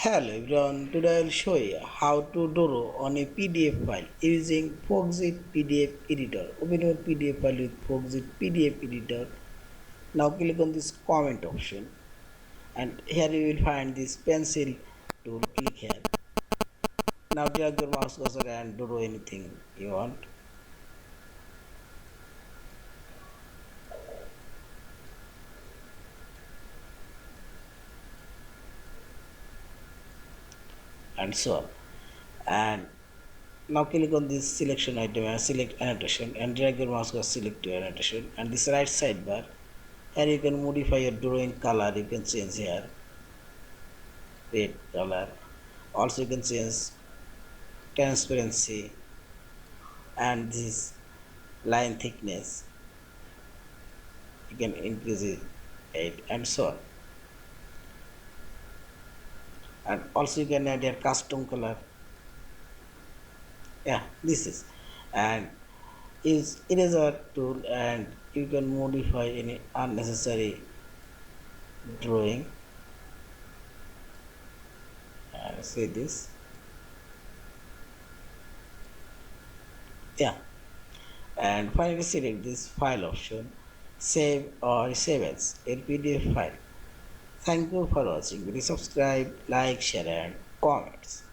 Hello everyone, today I will show you how to draw on a PDF file using Foxit PDF Editor. Open your PDF file with Foxit PDF Editor. Now click on this comment option and here you will find this pencil tool. Click here. Now drag your mouse cursor and draw anything you want. And so on. And now click on this selection item and select annotation and drag your mouse cursor select to annotation and this right sidebar. Here you can modify your drawing color. You can change here red color. Also you can change transparency and this line thickness. You can increase it and so on. And also you can add your custom color. Yeah, this is and is eraser tool and you can modify any unnecessary drawing and see this. Yeah, and finally select this file option, save or save as a PDF file. Thank you for watching. Please subscribe, like, share and comments.